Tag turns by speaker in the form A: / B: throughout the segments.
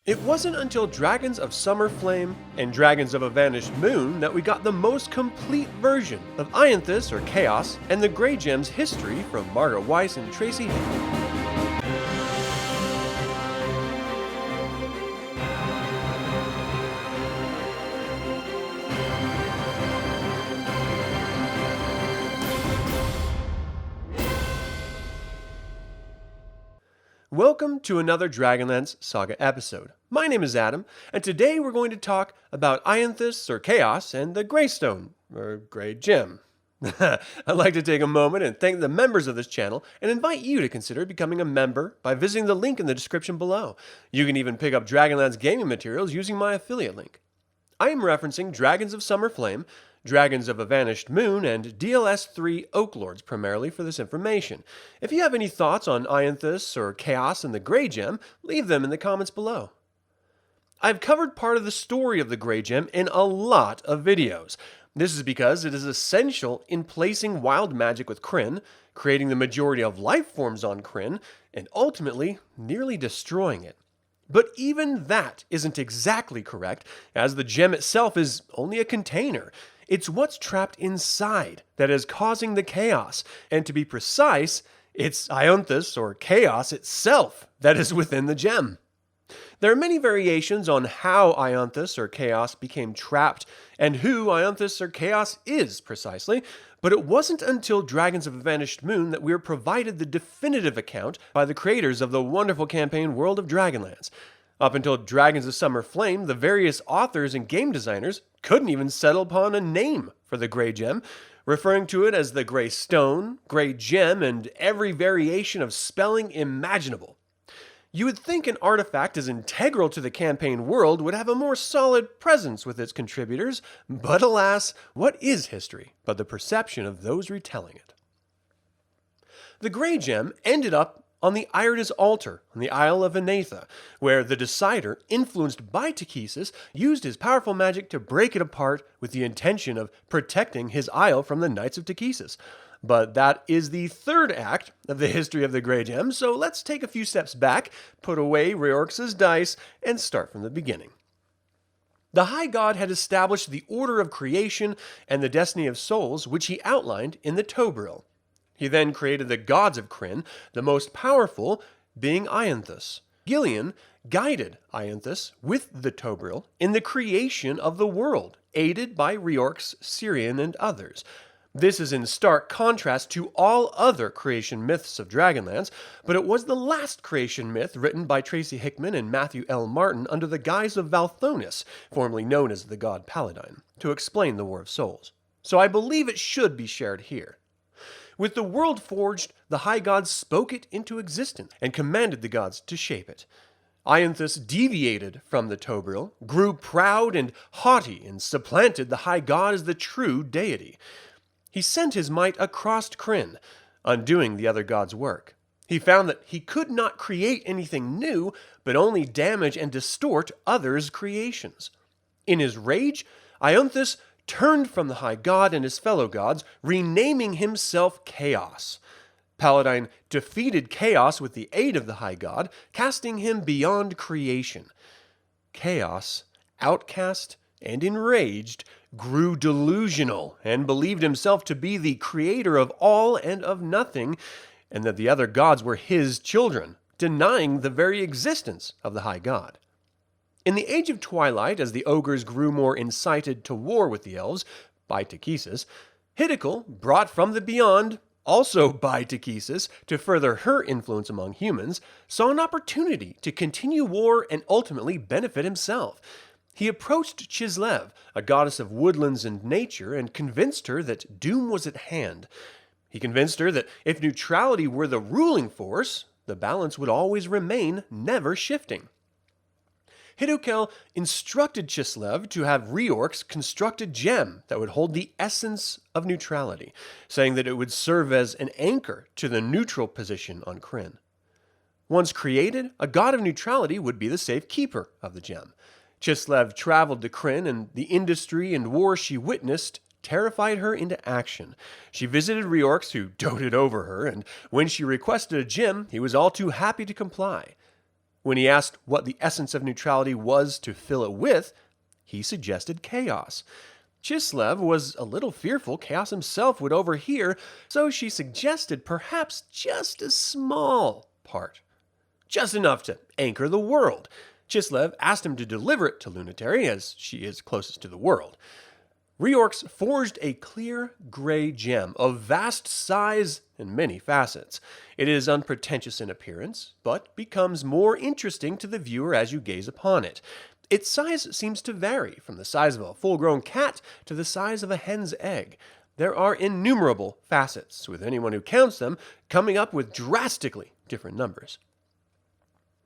A: It wasn't until Dragons of Summer Flame and Dragons of a Vanished Moon that we got the most complete version of Ionthas or Chaos and the Graygem's history from Margaret Weis and Tracy Hickman. Welcome to another DragonLance Saga episode. My name is Adam, and today we're going to talk about Ionthas or Chaos and the Graystone, or Graygem. I'd like to take a moment and thank the members of this channel and invite you to consider becoming a member by visiting the link in the description below. You can even pick up DragonLance gaming materials using my affiliate link. I am referencing Dragons of Summer Flame, Dragons of a Vanished Moon, and DLS 3 Oaklords primarily for this information. If you have any thoughts on Ionthas or Chaos and the Graygem, leave them in the comments below. I've covered part of the story of the Graygem in a lot of videos. This is because it is essential in placing wild magic with Krynn, creating the majority of life forms on Krynn, and ultimately nearly destroying it. But even that isn't exactly correct, as the gem itself is only a container. It's what's trapped inside that is causing the chaos, and to be precise, it's Ionthas or Chaos itself that is within the gem. There are many variations on how Ionthas or Chaos became trapped and who Ionthas or Chaos is precisely, but it wasn't until Dragons of a Vanished Moon that we were provided the definitive account by the creators of the wonderful campaign World of Dragonlance. Up until Dragons of Summer Flame, the various authors and game designers couldn't even settle upon a name for the Graygem, referring to it as the Graystone, Graygem, and every variation of spelling imaginable. You would think an artifact as integral to the campaign world would have a more solid presence with its contributors, but alas, what is history but the perception of those retelling it? The Graygem ended up on the Irid's altar on the Isle of Ionthas, where the Decider, influenced by Takesis, used his powerful magic to break it apart with the intention of protecting his isle from the Knights of Takesis. But that is the third act of the history of the Graygem, so let's take a few steps back, put away Reorx's dice, and start from the beginning. The High God had established the order of creation and the destiny of souls, which he outlined in the Tobril. He then created the gods of Krynn, the most powerful being Ionthas. Gillian guided Ionthas with the Tobril in the creation of the world, aided by Reorx, Syrian, and others. This is in stark contrast to all other creation myths of Dragonlance, but it was the last creation myth written by Tracy Hickman and Matthew L. Martin under the guise of Valthonis, formerly known as the god Paladine, to explain the War of Souls. So I believe it should be shared here. With the world forged, the High Gods spoke it into existence and commanded the gods to shape it. Ionthas deviated from the Tobril, grew proud and haughty, and supplanted the High God as the true deity. He sent his might across Krynn, undoing the other gods' work. He found that he could not create anything new, but only damage and distort others' creations. In his rage, Ionthas turned from the High God and his fellow gods, renaming himself Chaos. Paladine defeated Chaos with the aid of the High God, casting him beyond creation. Chaos, outcast and enraged, grew delusional and believed himself to be the creator of all and of nothing, and that the other gods were his children, denying the very existence of the High God. In the Age of Twilight, as the ogres grew more incited to war with the elves, by Takesis, Hidical, brought from the beyond, also by Takesis, to further her influence among humans, saw an opportunity to continue war and ultimately benefit himself. He approached Chislev, a goddess of woodlands and nature, and convinced her that doom was at hand. He convinced her that if neutrality were the ruling force, the balance would always remain, never shifting. Hidukel instructed Chislev to have Reorx construct a gem that would hold the essence of neutrality, saying that it would serve as an anchor to the neutral position on Krynn. Once created, a god of neutrality would be the safe keeper of the gem. Chislev traveled to Krynn, and the industry and war she witnessed terrified her into action. She visited Reorx, who doted over her, and when she requested a gem, he was all too happy to comply. When he asked what the essence of neutrality was to fill it with, he suggested chaos. Chislev was a little fearful Chaos himself would overhear, so she suggested perhaps just a small part. Just enough to anchor the world. Chislev asked him to deliver it to Lunitary, as she is closest to the world. Reorx forged a clear gray gem of vast size and many facets. It is unpretentious in appearance, but becomes more interesting to the viewer as you gaze upon it. Its size seems to vary from the size of a full-grown cat to the size of a hen's egg. There are innumerable facets, with anyone who counts them coming up with drastically different numbers.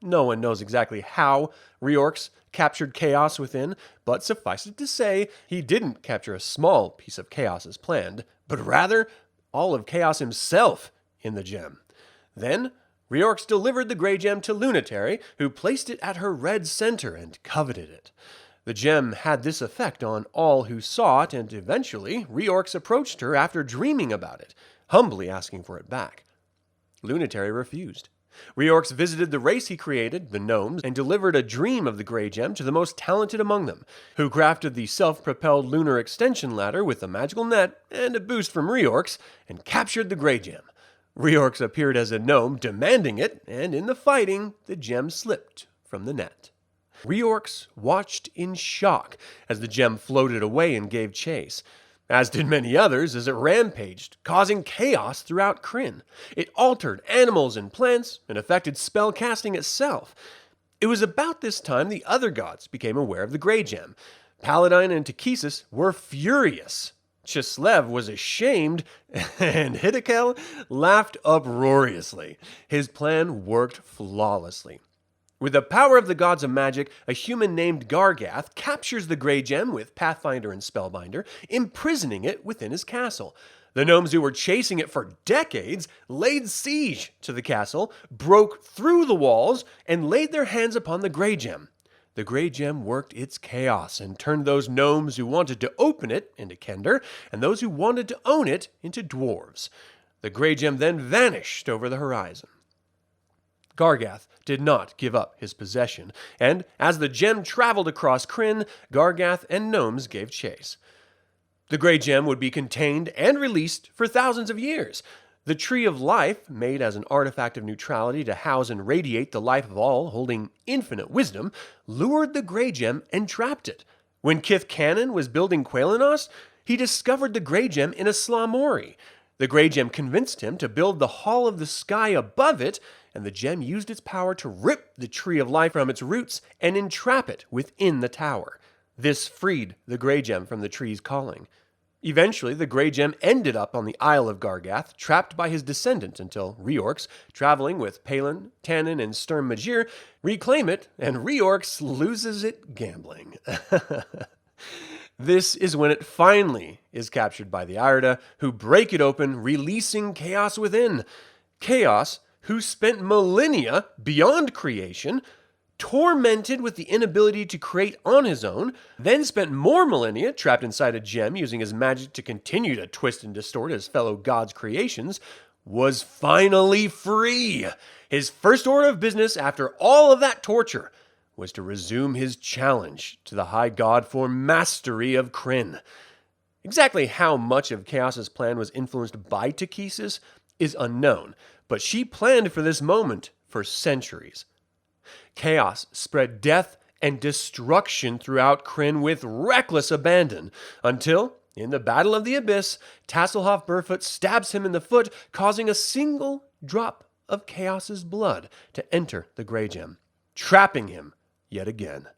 A: No one knows exactly how Reorx captured chaos within, but suffice it to say, he didn't capture a small piece of chaos as planned, but rather all of chaos himself in the gem. Then, Reorx delivered the gray gem to Lunitary, who placed it at her red center and coveted it. The gem had this effect on all who saw it, and eventually Reorx approached her after dreaming about it, humbly asking for it back. Lunitary refused. Reorx visited the race he created, the gnomes, and delivered a dream of the gray gem to the most talented among them, who crafted the self-propelled lunar extension ladder with a magical net and a boost from Reorx, and captured the gray gem. Reorx appeared as a gnome, demanding it, and in the fighting, the gem slipped from the net. Reorx watched in shock as the gem floated away and gave chase, as did many others as it rampaged, causing chaos throughout Krynn. It altered animals and plants and affected spell casting itself. It was about this time the other gods became aware of the Grey Gem. Paladine and Takesis were furious. Chislev was ashamed, and Hidekel laughed uproariously. His plan worked flawlessly. With the power of the gods of magic, a human named Gargath captures the Grey Gem with Pathfinder and Spellbinder, imprisoning it within his castle. The gnomes who were chasing it for decades laid siege to the castle, broke through the walls, and laid their hands upon the Grey Gem. The Grey Gem worked its chaos and turned those gnomes who wanted to open it into Kender, and those who wanted to own it into dwarves. The Grey Gem then vanished over the horizon. Gargath did not give up his possession, and as the gem traveled across Krynn, Gargath and gnomes gave chase. The Grey Gem would be contained and released for thousands of years. The Tree of Life, made as an artifact of neutrality to house and radiate the life of all holding infinite wisdom, lured the Grey Gem and trapped it. When Kith Cannon was building Quelanos, he discovered the Grey Gem in a Slamori. The Grey Gem convinced him to build the Hall of the Sky above it, and the gem used its power to rip the Tree of Life from its roots and entrap it within the tower. This freed the Grey Gem from the tree's calling. Eventually, the Grey Gem ended up on the Isle of Gargath, trapped by his descendant until Reorx, traveling with Palin, Tannen, and Sturm Magir, reclaim it, and Reorx loses it gambling. This is when it finally is captured by the Irda, who break it open, releasing Chaos within. Chaos, who spent millennia beyond creation, tormented with the inability to create on his own, then spent more millennia trapped inside a gem using his magic to continue to twist and distort his fellow gods' creations, was finally free. His first order of business after all of that torture was to resume his challenge to the High God for mastery of Krynn. Exactly how much of Chaos's plan was influenced by Takesis is unknown, but she planned for this moment for centuries. Chaos spread death and destruction throughout Krynn with reckless abandon, until, in the Battle of the Abyss, Tasselhoff Burfoot stabs him in the foot, causing a single drop of Chaos's blood to enter the Grey Gem, trapping him yet again.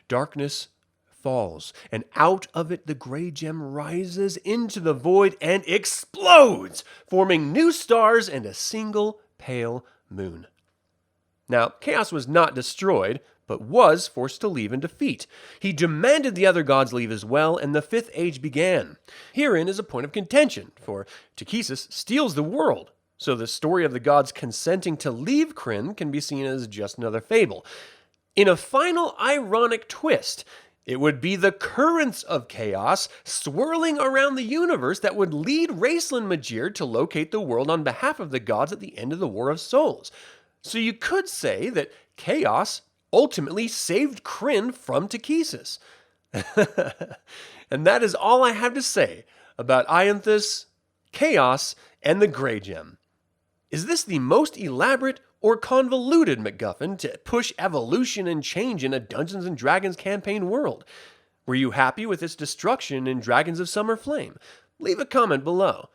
A: Darkness falls, and out of it the Grey Gem rises into the void and explodes, forming new stars and a single pale moon. Now, Chaos was not destroyed, but was forced to leave in defeat. He demanded the other gods leave as well, and the Fifth Age began. Herein is a point of contention, for Takesis steals the world, so the story of the gods consenting to leave Krynn can be seen as just another fable. In a final ironic twist, it would be the currents of chaos swirling around the universe that would lead Raceland Magir to locate the world on behalf of the gods at the end of the War of Souls. So you could say that chaos ultimately saved Krynn from Takesis. And that is all I have to say about Ionthas, chaos, and the Graygem. Is this the most elaborate or convoluted MacGuffin to push evolution and change in a Dungeons & Dragons campaign world? Were you happy with its destruction in Dragons of Summer Flame? Leave a comment below.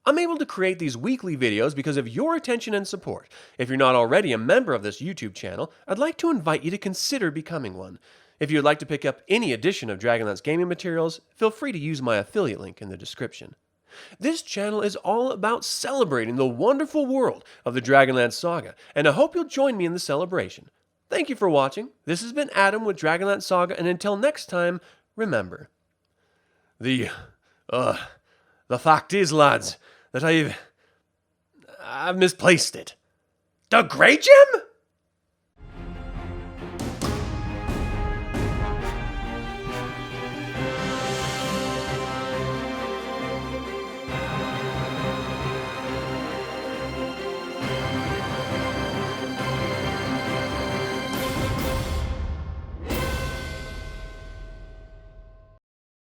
A: I'm able to create these weekly videos because of your attention and support. If you're not already a member of this YouTube channel, I'd like to invite you to consider becoming one. If you'd like to pick up any edition of Dragonlance gaming materials, feel free to use my affiliate link in the description. This channel is all about celebrating the wonderful world of the Dragonlance Saga, and I hope you'll join me in the celebration. Thank you for watching. This has been Adam with Dragonlance Saga, and until next time, remember. The fact is, lads, that I've misplaced it. The Graygem?